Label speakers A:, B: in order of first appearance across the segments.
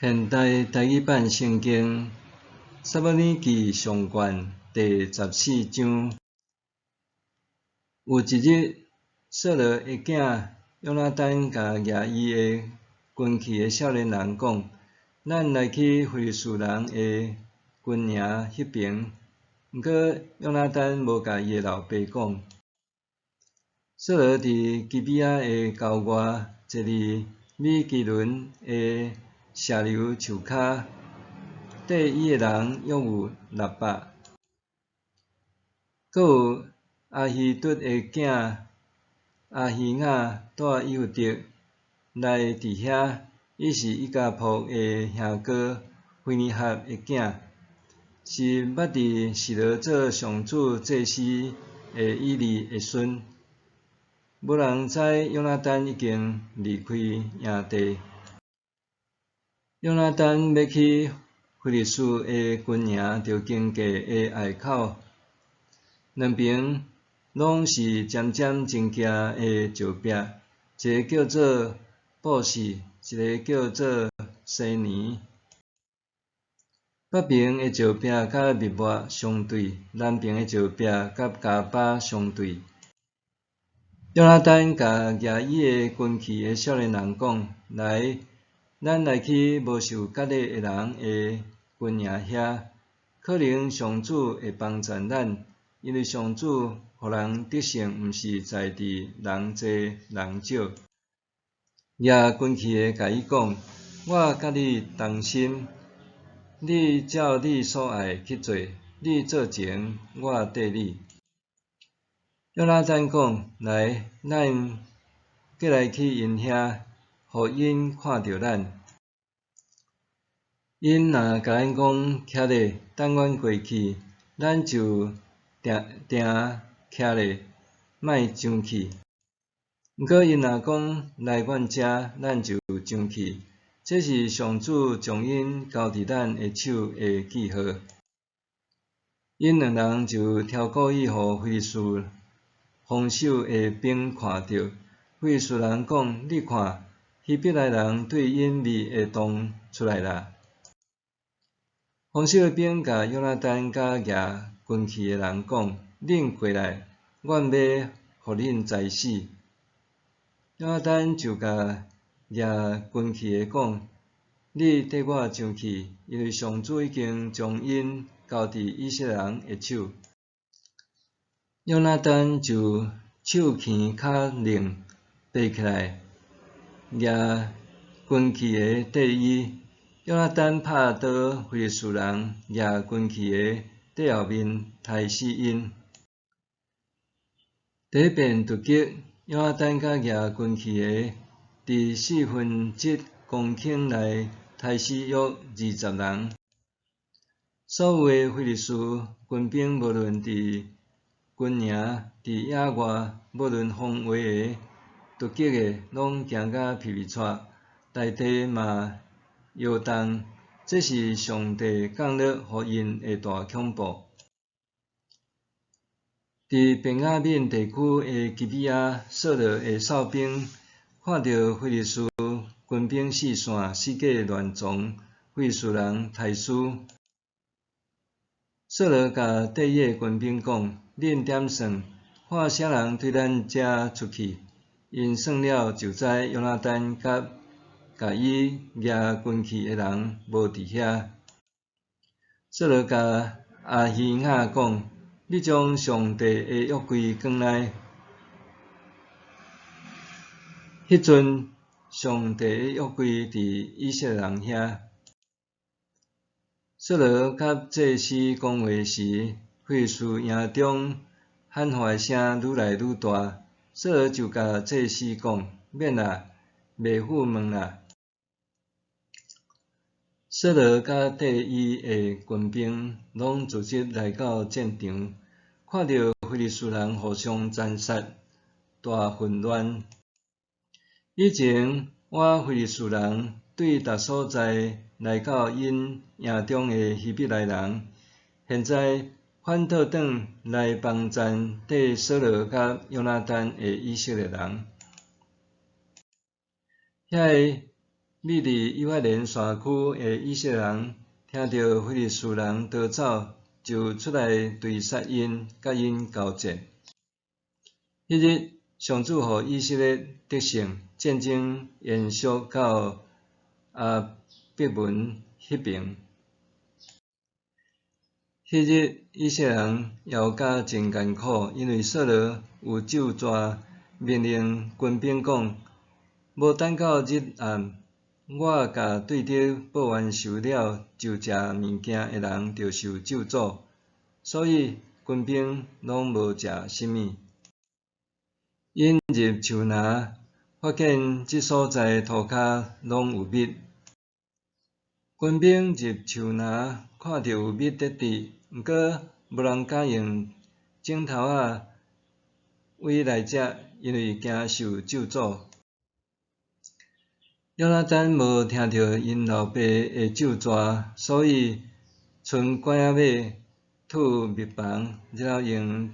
A: 现代台语版圣经撒母耳记上卷第14章。有一日，扫罗的囝约拿单甲举伊的军旗的少年人讲：“咱来去非利士人的军营迄边。”毋过约拿单无甲伊的老爸讲。扫罗伫基比亚的郊外，坐伫米基伦的石榴树骹，缀伊的人约有600。阁有阿希督的囝阿希雅带以弗得来伫遐，伊是伊家仆的兄哥菲尼哈的囝，是捌伫示罗做上主祭司的以利的孙。无人知约拿单已经离开营地。约拿单要去非利士的军营，就经过的隘口，两边拢是渐渐增加的石壁，一个叫做布士，一个叫做西尼。北边的石壁甲密抹相对，南边的石壁甲加巴相对。约拿单甲举伊的军旗的少年人讲：“来，咱来去无受割礼的人的军营遐，可能上主会帮助咱，因为上主互人得胜，毋是在伫人济人少。”举军旗的甲伊讲：“我甲你同心，你照你所爱去做，你做前，我缀你。”约拿单讲：“来，咱过来去因遐，互因看着咱。因若甲咱讲徛咧，等阮过去，咱就定徛咧，莫上去。毋过因若讲来阮遮，咱就上去。这是上主将因交伫咱的手的记号。”因两人就超过去互非利士防守的兵看着。非利士人讲：“你看，希伯来人对因密会动出来啦！”防守的兵甲约拿单甲举军旗的人讲：“恁过来，阮要互恁宰死。”约拿单就甲举军旗的讲：“你缀我上去，因为上主已经将因交伫以色列人的手。”约拿单就手轻脚灵，爬起来，举军旗的缀伊。约拿单拍倒非利士人举军旗的缀后面，杀死因。第一遍突击，约拿单甲举军旗的伫1/4公顷内杀死约20人。所有的非利士军兵，无论伫军营、伫野外，无论防卫的、突击的，拢惊甲皮皮喘，内地嘛摇动。这是上帝降落互因的大恐怖。伫便雅悯地区的基比亚，扫罗的哨兵看到非利士军兵四散，四界乱撞，非利士人大输。扫罗甲缀伊的军兵讲：“恁点算？看啥人对咱遮出去？”因算了，就知约拿单甲伊举军旗的人无伫遐。扫罗甲阿希雅讲：“你将上帝的约柜放来。”迄阵，上帝的约柜伫以色列人遐。扫罗甲祭司讲话时，非利士营中喊话的声愈来愈大。扫罗就甲祭司讲：“免啦，袂赴问啦。”扫罗甲缀伊的军兵拢聚集来到战场，看到非利士人互相残杀，大混乱。以前我非利士人对逐所在来到因营中的希伯来人，现在反倒转来帮赞缀扫罗甲约拿单的以色列人。遐个秘伫以法莲山区的以色列人听到非利士人逃走，就出来对杀因，甲因交战。迄日，上主互以色列得胜，战争延续到阿伯文迄边。迄日，以色列人枵甲真艰苦，因为扫罗有咒诅，命令军兵讲：无等到日暗，我甲对着报完仇了，就食物件的人就受咒诅。所以军兵拢无食什物。因入树林，发现即所在涂骹拢有蜜。军兵入树林，看到有蜜在地，毋过无人敢用指头仔葦来食，因为惊受咒诅。约拿单无听到因老爸的咒诅，所以剩拐仔尾吐蜜房，然后用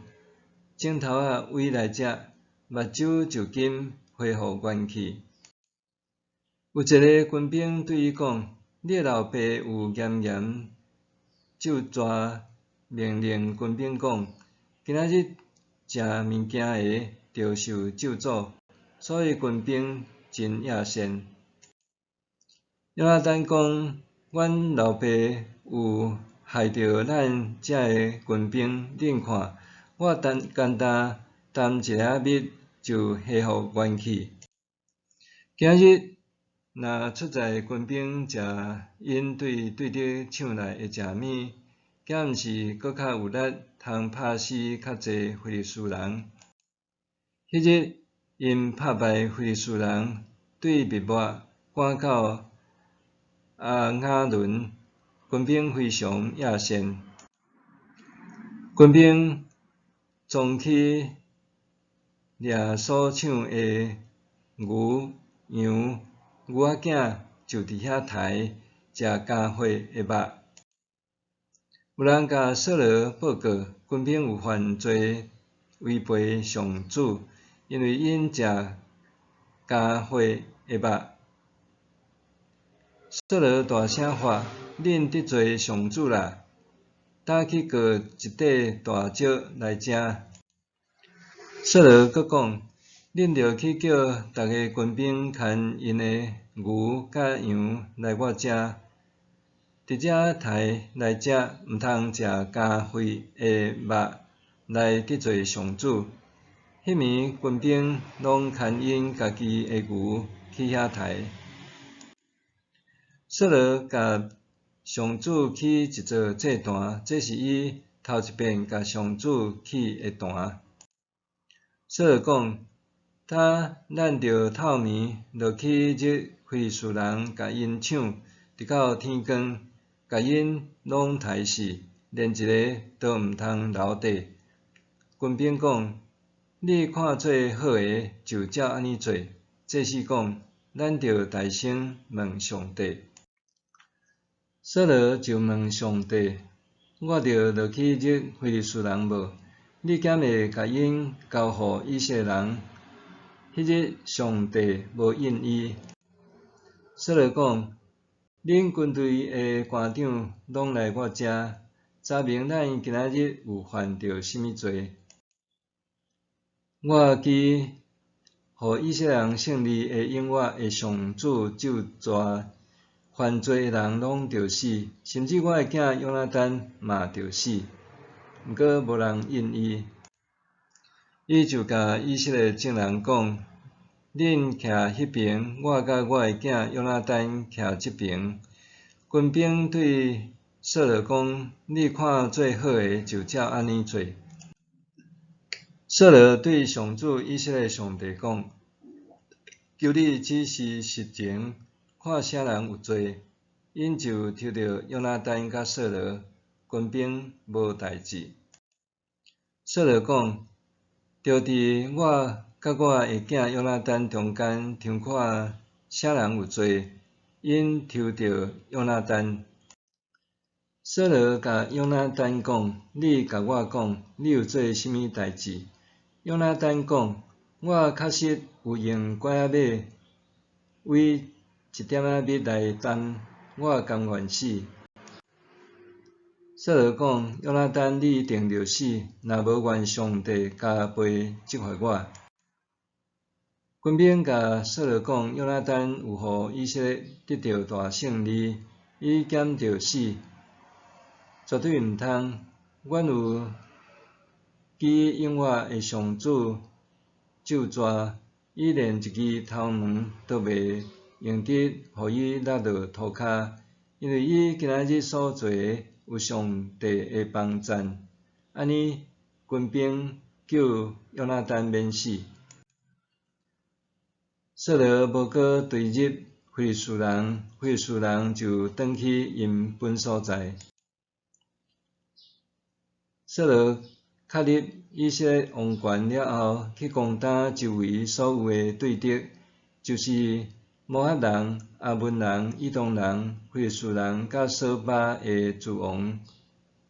A: 指头仔葦来食，目睭就紧恢复元气。有一个军兵对伊讲：你的老爸有严严咒诅，命令军兵讲：今仔日食物件的着受咒诅。所以军兵真野善。约拿单讲：阮老爸有害着咱遮个军兵，恁看，我简单啖一粒蜜就恢复元气。今日若出在军兵食因对着抢来的食物，敢毋是搁较有力，通拍死较侪非利士人。迄日因拍败非利士人，对密抹赶到阿雅伦，军兵非常野善。军兵撞去掠所抢的牛、羊，牛仔囝就伫遐刣食家伙的肉。有人甲扫罗报告，军兵有犯罪，违背上主，因为因食家伙的肉。扫罗大声喝：恁得罪上主啦！打去告一块大石来食。扫罗阁讲：恁着去叫逐个军兵牵因的牛甲羊来我遮，伫遮刣来食，毋通食家伙的肉来得罪上主。迄暝军兵拢牵因家己的牛去遐刣。扫罗甲上主起一座祭坛，这是伊头一遍甲上主起的坛。扫罗讲：咱着透暝落去入非利士人，甲因抢，直到天光，甲因拢刣死，连一个都毋通留地。军兵讲：你看做好个，就照安尼做。这是讲，咱着大声问上帝。扫罗就问上帝：我着落去入非利士人无？你敢会甲因交互以色列人？迄日上帝无应伊。扫罗讲：恁军队的官长拢来我遮，查明咱今仔日有犯着什么罪。我记互以色列人胜利的永远的上主咒诅。犯罪的人拢着死，甚至我的囝约拿单嘛着死。毋过无人应伊，伊就甲以色列众人讲：恁徛迄边，我甲我的囝约拿单徛即边。军兵对扫罗讲：你看做好个，就照安尼做。扫罗对上主以色列上帝讲：求你指示实情。看啥人有罪，因就抽着约拿单甲扫罗，军兵无代志。扫罗讲：着伫我甲我的囝约拿单中间，听看啥人有罪，因抽着约拿单。扫罗甲约拿单讲：你甲我讲，你有做什么代志？约拿单讲：我确实有用拐仔尾葦一点仔米来担，我甘愿死。扫罗讲：约拿单，你定着死，若无愿上帝加倍责罚我。军兵甲扫罗讲：约拿单有互以色列得到大胜利，伊减着死，绝对毋通。阮有记永活的上主咒诅，伊连一支头毛都袂用得互伊落到涂骹，因为伊今仔日所做的有上帝的帮赞。安尼，军兵救约拿单免死。扫罗无搁对入非利士人，非利士人就转去因本所在。扫罗确立以色列王权了后，去攻打周围所有的对敌，就是摩押人、亚扪人、以东人、非利士人甲索巴的诸王。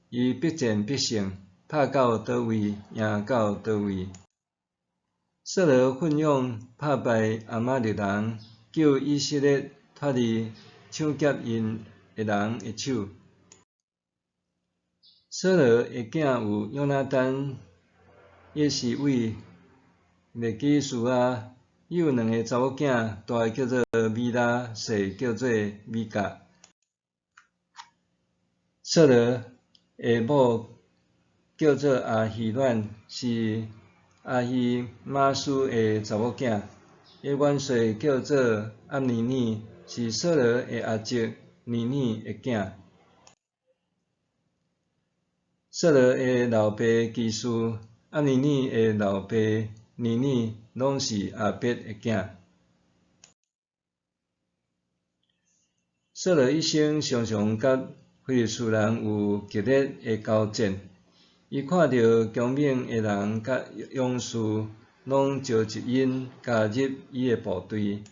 A: 伊必战必胜，拍到倒位，赢到倒位。扫罗奋勇拍败亚玛力人，救以色列脱离抢劫因的人的手。扫罗的囝有约拿单、耶西伟、麦基舒亚，伊有2个查某囝，大个叫做米拉，细叫做米甲。扫罗的某叫做阿希乱，是阿希玛斯的查某囝，伊元帅叫做暗尼尼，是扫罗的阿叔尼尼的囝。扫罗的老爸基士、暗尼尼的老爸尼尼，拢是阿伯的囝。扫罗一生常常甲非利士人有激烈的交战。伊看到强猛的人甲勇士，拢招集因加入伊的部队。